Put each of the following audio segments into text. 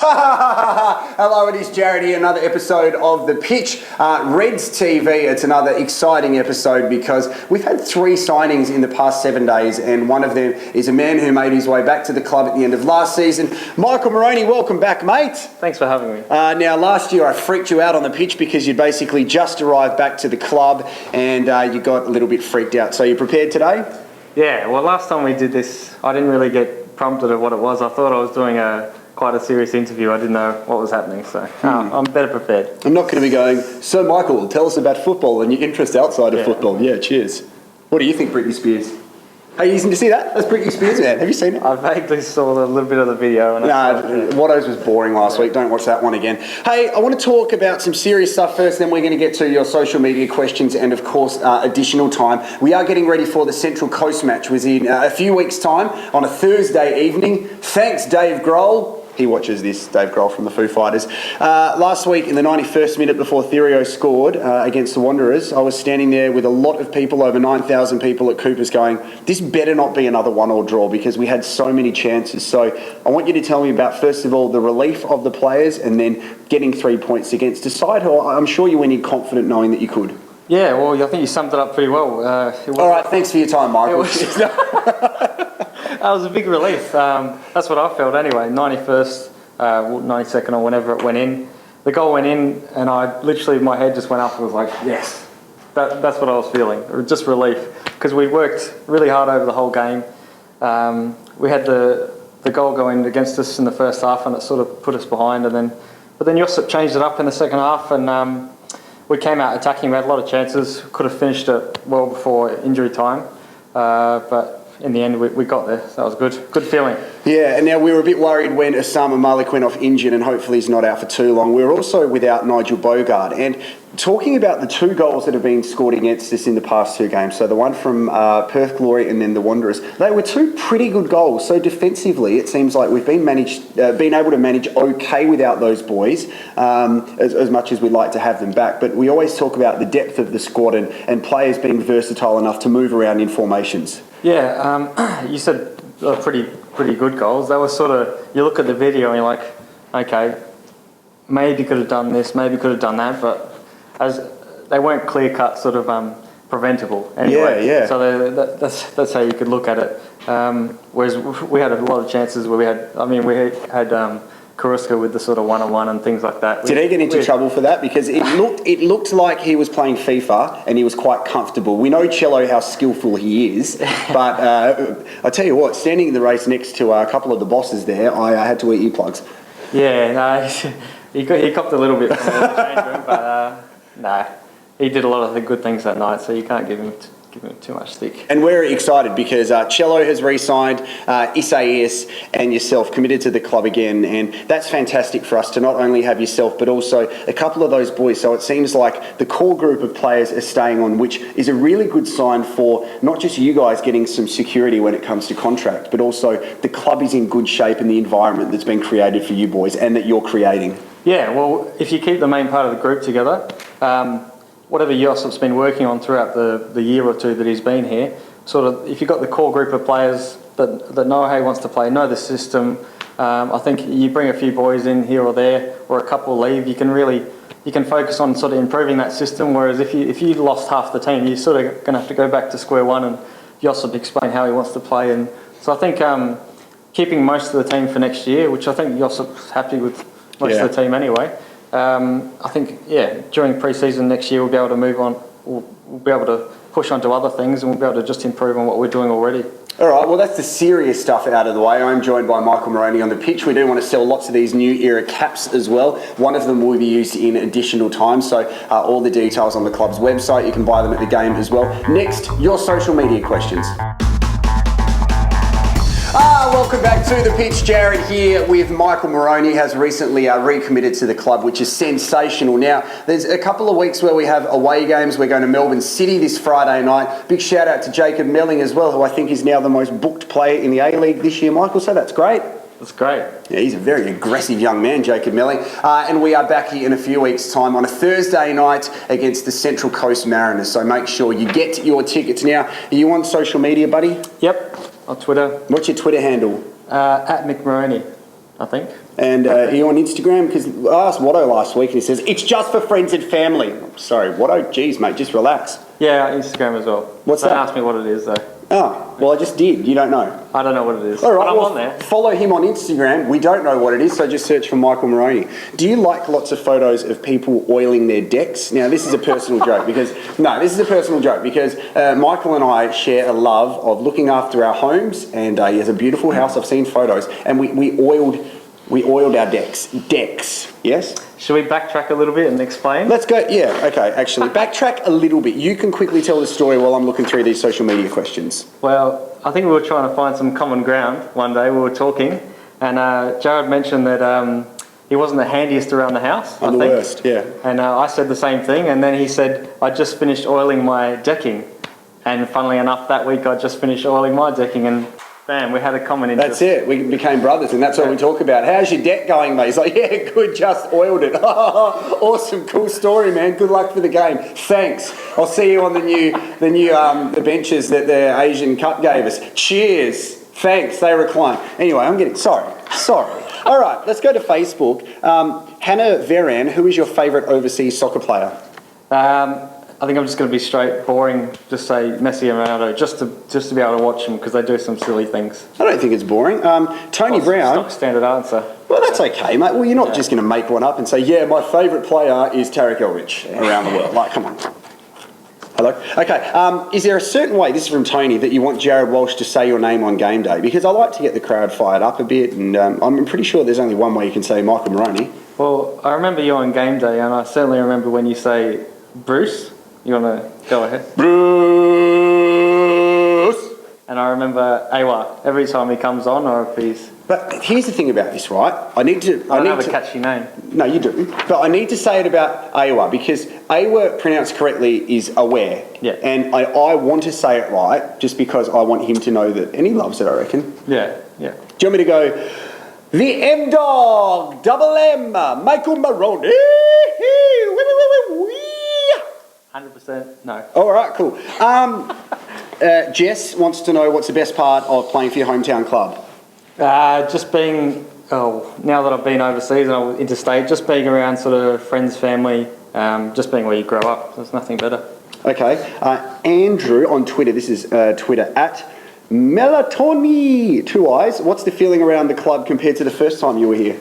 Hello, it is Jarrod here, another episode of The Pitch. Reds TV, it's another exciting episode because we've had 3 signings in the past 7 days, and one of them is a man who made his way back to the club at the end of last season. Michael Marrone, welcome back, mate. Thanks for having me. Now, last year I freaked you out on the pitch because you'd basically just arrived back to the club and you got a little bit freaked out. So you prepared today? Yeah, well, last time we did this, I didn't really get prompted of what it was. I thought I was doing quite a serious interview. I didn't know what was happening, so I'm better prepared. I'm not going to be going, so Michael, tell us about football and your interest outside of football. Yeah, cheers. What do you think, Britney Spears? Hey, you see that? That's Britney Spears, man. Have you seen it? I vaguely saw a little bit of the video. And Watto's was boring last week. Don't watch that one again. Hey, I want to talk about some serious stuff first, then we're going to get to your social media questions and, of course, additional time. We are getting ready for the Central Coast match, which is in a few weeks' time on a Thursday evening. Thanks, Dave Grohl. He watches this, Dave Grohl from the Foo Fighters. Last week, in the 91st minute before Therio scored against the Wanderers, I was standing there with a lot of people, over 9,000 people at Coopers, going, this better not be another 1-1 draw because we had so many chances. So I want you to tell me about, first of all, the relief of the players and then getting 3 points against a side who I'm sure you went in confident knowing that you could. Yeah, well, I think you summed it up pretty well. All right, thanks for your time, Michael. That was a big relief. That's what I felt anyway. 91st, 92nd or whenever it went in. The goal went in and my head just went up and was like, yes. That's what I was feeling, just relief. Because we worked really hard over the whole game. We had the goal going against us in the first half and it sort of put us behind. But then Josip changed it up in the second half and we came out attacking. We had a lot of chances. Could have finished it well before injury time. But in the end, we got there. So that was good. Good feeling. Yeah, and now we were a bit worried when Osama Malik went off injured and hopefully he's not out for too long. We were also without Nigel Bogard. And talking about the 2 goals that have been scored against us in the past 2 games, so the one from Perth Glory and then the Wanderers, they were 2 pretty good goals. So defensively, it seems like we've been able to manage okay without those boys, as much as we'd like to have them back. But we always talk about the depth of the squad and players being versatile enough to move around in formations. Yeah, you said pretty good goals. They were sort of, you look at the video and you're like, okay, maybe could have done this, maybe could have done that, but as they weren't clear-cut sort of preventable anyway. Yeah. So that's how you could look at it. Whereas we had a lot of chances where we had Karuska with the sort of 1-on-1 and things like that. Did he get into trouble for that? Because it looked like he was playing FIFA and he was quite comfortable. We know Cello how skillful he is, but I tell you what, standing in the race next to a couple of the bosses there, I had to wear earplugs. Yeah, no, he copped a little bit from the change room, but no, he did a lot of the good things that night, so you can't give him too much stick. And we're excited because Cello has re-signed, Isaias and yourself committed to the club again, and that's fantastic for us to not only have yourself but also a couple of those boys. So it seems like the core group of players are staying on, which is a really good sign for not just you guys getting some security when it comes to contract, but also the club is in good shape in the environment that's been created for you boys and that you're creating. Yeah, well, if you keep the main part of the group together, whatever Josip's been working on throughout the year or 2 that he's been here, sort of, if you've got the core group of players that know how he wants to play, know the system, I think you bring a few boys in here or there, or a couple leave, you can focus on sort of improving that system. Whereas if you lost half the team, you're sort of going to have to go back to square one and Josip explain how he wants to play. And so I think keeping most of the team for next year, which I think Josip's happy with most of the team anyway. I think, during pre-season next year we'll be able to move on. We'll be able to push on to other things and we'll be able to just improve on what we're doing already. All right, well, that's the serious stuff out of the way. I'm joined by Michael Marrone on the pitch. We do want to sell lots of these new era caps as well. One of them will be used in additional time, so all the details on the club's website. You can buy them at the game as well. Next, your social media questions. Welcome back to The Pitch. Jarrod here with Michael Marrone. He has recently recommitted to the club, which is sensational. Now, there's a couple of weeks where we have away games. We're going to Melbourne City this Friday night. Big shout out to Jacob Melling as well, who I think is now the most booked player in the A-League this year, Michael, so that's great. That's great. Yeah, he's a very aggressive young man, Jacob Melling. And we are back here in a few weeks' time on a Thursday night against the Central Coast Mariners. So make sure you get your tickets now. Are you on social media, buddy? Yep, on Twitter. What's your Twitter handle? At McMarrone. I think. And are you on Instagram? Because I asked Watto last week and he says, it's just for friends and family. Sorry, Watto, geez, mate, just relax. Yeah, Instagram as well. What's that? Don't ask me what it is, though. Oh, well, I just did. You don't know. I don't know what it is. All right, but I'm well, on there. follow him on Instagram. We don't know what it is, so just search for Michael Marrone. Do you like lots of photos of people oiling their decks? Now, this is a personal joke because Michael and I share a love of looking after our homes, and he has a beautiful house. I've seen photos, and we oiled our decks. Decks, yes? Should we backtrack a little bit and explain? Let's go, yeah, okay, actually. Backtrack a little bit. You can quickly tell the story while I'm looking through these social media questions. Well, I think we were trying to find some common ground one day. We were talking, and Jarrod mentioned that he wasn't the handiest around the house, I'm the worst, yeah. And I said the same thing, and then he said, I just finished oiling my decking. And funnily enough, that week I just finished oiling my decking, and bam, we had a common interest. That's it. We became brothers, and that's what we talk about. How's your deck going, mate? He's like, yeah, good, just oiled it. Awesome, cool story, man. Good luck for the game. Thanks. I'll see you on the benches that the Asian Cup gave us. Cheers. Thanks. They recline. Anyway, I'm getting sorry. All right, let's go to Facebook. Hannah Veran, who is your favourite overseas soccer player? I think I'm just going to be straight, boring, just say Messi and Ronaldo, just to be able to watch them because they do some silly things. I don't think it's boring. Tony Brown. Stock standard answer. Well, that's okay, mate. Well, you're not just going to make one up and say, yeah, my favourite player is Tarek Elrich around the world. Like, come on. Hello? Okay, is there a certain way, this is from Tony, that you want Jarrod Walsh to say your name on game day? Because I like to get the crowd fired up a bit, and I'm pretty sure there's only one way you can say Michael Marrone. Well, I remember you on game day, and I certainly remember when you say Bruce. You want to go ahead? Bruce! And I remember Awa every time he comes on, or if he's... But here's the thing about this, right? I don't have a catchy name. No, you do. But I need to say it about Awa because Awa, pronounced correctly, is aware. Yeah. And I want to say it right just because I want him to know that, and he loves it, I reckon. Yeah. Do you want me to go, the M-Dog, double M, Michael Marrone, 100% no. All right, cool. Jess wants to know what's the best part of playing for your hometown club? Just being, now that I've been overseas and I'm interstate, just being around sort of friends, family, just being where you grow up. There's nothing better. Okay. Andrew on Twitter, this is Twitter, at Melatoni, 2 eyes. What's the feeling around the club compared to the first time you were here?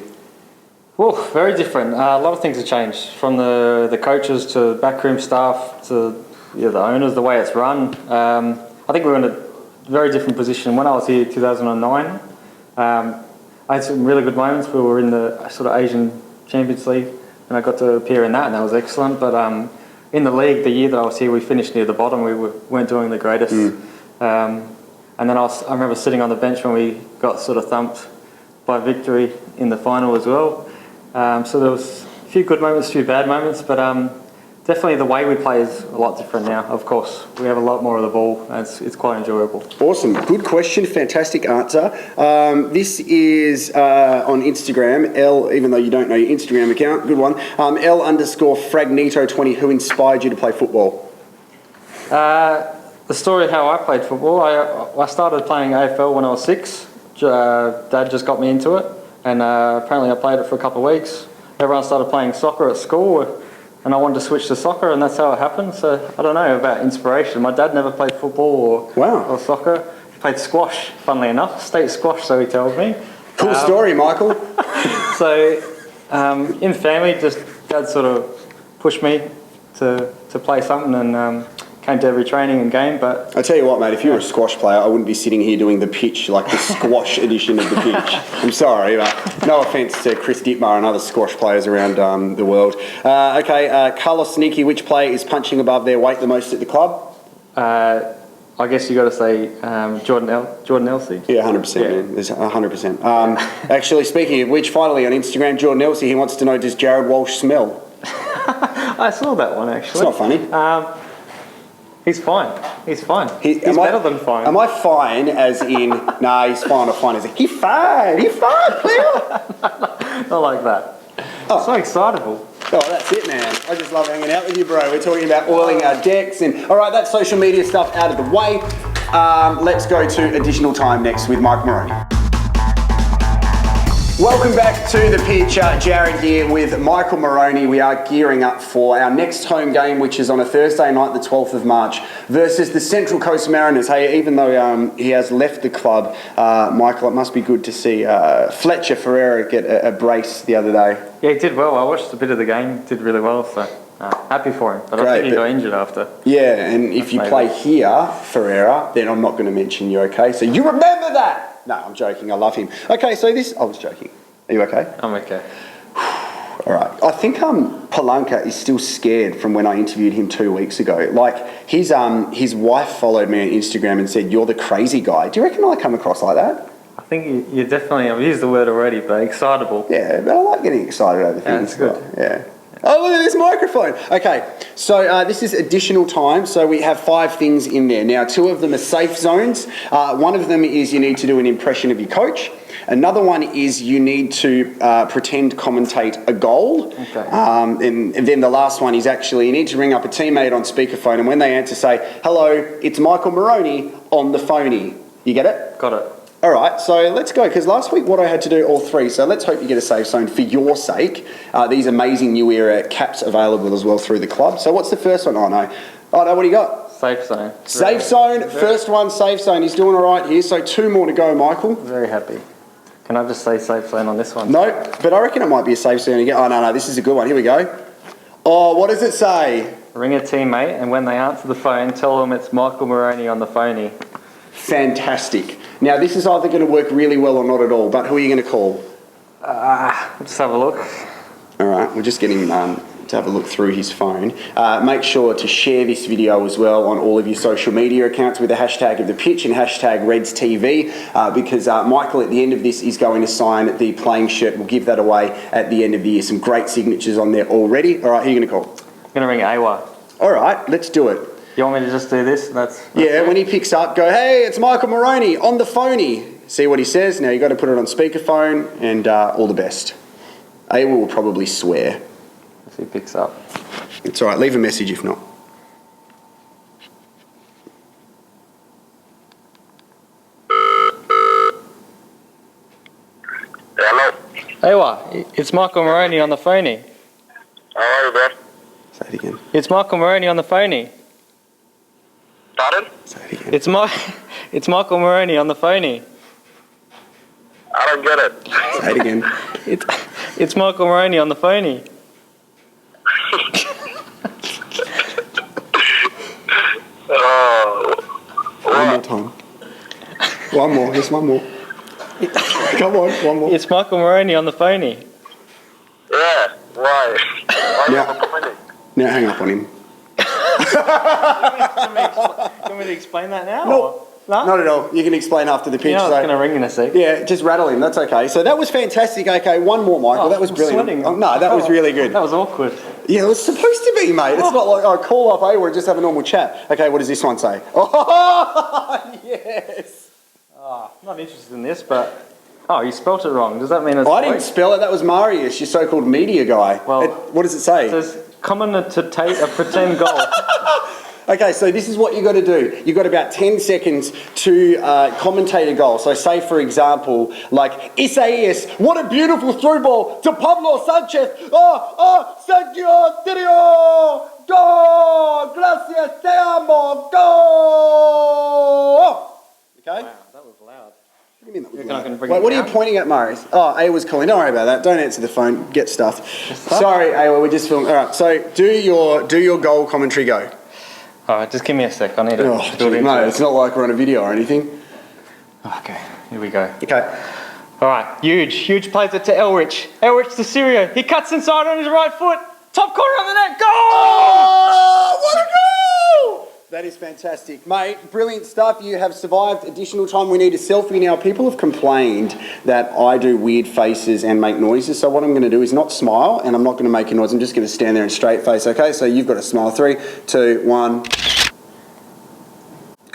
Well, very different. A lot of things have changed, from the coaches to backroom staff to the owners, the way it's run. I think we're in a very different position. When I was here in 2009, I had some really good moments. We were in the sort of Asian Champions League, and I got to appear in that, and that was excellent. But in the league, the year that I was here, we finished near the bottom. We weren't doing the greatest. And then I remember sitting on the bench when we got sort of thumped by Victory in the final as well. So there was a few good moments, a few bad moments, but definitely the way we play is a lot different now. Of course, we have a lot more of the ball, and it's quite enjoyable. Awesome. Good question. Fantastic answer. This is on Instagram, L, even though you don't know your Instagram account, good one, L_Fragnito20, who inspired you to play football? The story of how I played football, I started playing AFL when I was 6. Dad just got me into it. And apparently I played it for a couple of weeks. Everyone started playing soccer at school, and I wanted to switch to soccer, and that's how it happened. So I don't know about inspiration. My dad never played football or soccer. He played squash, funnily enough, state squash, so he tells me. Cool story, Michael. So in family, just Dad sort of pushed me to play something, and came to every training and game. But I tell you what, mate, if you were a squash player, I wouldn't be sitting here doing the pitch, like the squash edition of the pitch. I'm sorry, but no offence to Chris Dittmar and other squash players around the world. Carlos Sneaky, which player is punching above their weight the most at the club? I guess you got to say Jordan Elsey. Yeah, 100%, man. There's 100%. Actually, speaking of which, finally on Instagram, Jordan Elsey, he wants to know, does Jarrod Walsh smell? I saw that one, actually. It's not funny. He's fine. He's better than fine. Am I fine as in, nah, he's fine, or fine as in, he's fine, player? Not like that. Oh. So excitable. Oh, that's it, man. I just love hanging out with you, bro. We're talking about oiling our decks, and all right, that's social media stuff out of the way. Let's go to additional time next with Mike Marrone. Welcome back to the pitch. Jarrod here with Michael Marrone. We are gearing up for our next home game, which is on a Thursday night, the 12th of March, versus the Central Coast Mariners. Hey, even though he has left the club, Michael, it must be good to see Fletcher Ferreira get a brace the other day. Yeah, he did well. I watched a bit of the game. Did really well, so happy for him. But I think he got injured after. Yeah, and if you play here, Ferreira, then I'm not going to mention you, okay? So you remember that! No, I'm joking. I love him. Okay, so I was joking. Are you okay? I'm okay. All right. I think Palanca is still scared from when I interviewed him 2 weeks ago. Like, his wife followed me on Instagram and said, "You're the crazy guy." Do you reckon I come across like that? I think you're definitely, I've used the word already, but excitable. Yeah, but I like getting excited over things. That's good. Yeah. Oh, look at this microphone. Okay, so this is additional time. So we have 5 things in there. Now, 2 of them are safe zones. One of them is you need to do an impression of your coach. Another one is you need to pretend commentate a goal. Okay. And then the last one is actually you need to ring up a teammate on speakerphone, and when they answer, say, "Hello, it's Michael Marrone on the phoney." You get it? Got it. All right, so let's go, because last week what I had to do all 3, so let's hope you get a safe zone for your sake. These amazing new era caps available as well through the club. So what's the first one? Oh no, what do you got? Safe zone. Safe zone, first one, safe zone. He's doing all right here, so 2 more to go, Michael. Very happy. Can I just say safe zone on this one? No, but I reckon it might be a safe zone again. Oh no, this is a good one. Here we go. Oh, what does it say? Ring a teammate, and when they answer the phone, tell them it's Michael Marrone on the phoney. Fantastic. Now, this is either going to work really well or not at all, but who are you going to call? Let's have a look. All right, we'll just get him to have a look through his phone. Make sure to share this video as well on all of your social media accounts with the hashtag of the pitch and hashtag RedsTV, because Michael at the end of this is going to sign the playing shirt. We'll give that away at the end of the year. Some great signatures on there already. All right, who are you going to call? I'm going to ring Awa. All right, let's do it. You want me to just do this? That's yeah, when he picks up, go, "Hey, it's Michael Marrone on the phoney." See what he says. Now you've got to put it on speakerphone, and all the best. Awa will probably swear. If he picks up. It's all right. Leave a message if not. Hello. Awa, it's Michael Marrone on the phoney. How are you, bro? Say it again. It's Michael Marrone on the phoney. Pardon? Say it again. It's Michael Marrone on the phoney. I don't get it. Say it again. It's Michael Marrone on the phoney. One more time. One more. Just one more. Come on, one more. It's Michael Marrone on the phoney. Yeah, why? Why are you Yeah. on the phone? Now hang up on him. Can we explain that now? No. No? Not at all. You can explain after the pitch. You know so- it's going to ring in a sec. Yeah, just rattle him. That's okay. So that was fantastic. Okay, one more, Michael. That was I'm brilliant. sweating. Oh, no, that was really good. That was awkward. Yeah, it was supposed to be, mate. It's not like I call up Awa and just have a normal chat. Okay, what does this one say? Oh, yes. Not interested in this, but... Oh, you spelt it wrong. Does that mean it's... I didn't spell it. That was Marius, your so-called media guy. Well, what does it say? It says, commentate a pretend goal. Okay, so this is what you got to do. You've got about 10 seconds to commentate a goal. So say, for example, like, Isaias, what a beautiful through ball to Pablo Sanchez. Sergio Tirio, go, gracias, te amo, go. Okay? Wow, that was loud. What do you mean that was You're not loud? gonna bring Wait, it what are you down? pointing at, Marius? Oh, A was calling. Don't worry about that. Don't answer the phone. Get stuffed. Sorry, Awa, we're just filming. All right, so do your goal commentary go. All right, just give me a sec. I need to Oh, build gee, into mate, it. it's not like we're on a video or anything. Okay, here we go. Okay. All right, huge plays it to Elrich. Elrich to Syrio. He cuts inside on his right foot. Top corner of the net. Goal! Oh, what a goal! That is fantastic. Mate, brilliant stuff. You have survived additional time. We need a selfie now. People have complained that I do weird faces and make noises. So what I'm going to do is not smile, and I'm not going to make a noise. I'm just going to stand there and straight face, okay? So you've got to smile. 3, 2, 1.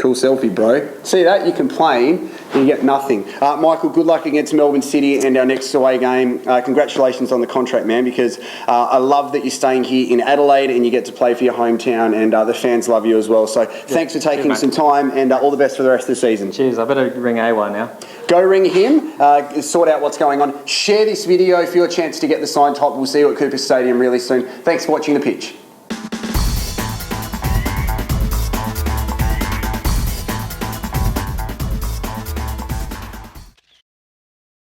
Cool selfie, bro. See that? You complain and you get nothing. Michael, good luck against Melbourne City and our next away game. Congratulations on the contract, man, because I love that you're staying here in Adelaide and you get to play for your hometown, and the fans love you as well. So thanks for taking some time, and all the best for the rest of the season. Cheers. I better ring AY now. Go ring him, sort out what's going on. Share this video for your chance to get the signed top. We'll see you at Cooper Stadium really soon. Thanks for watching The Pitch.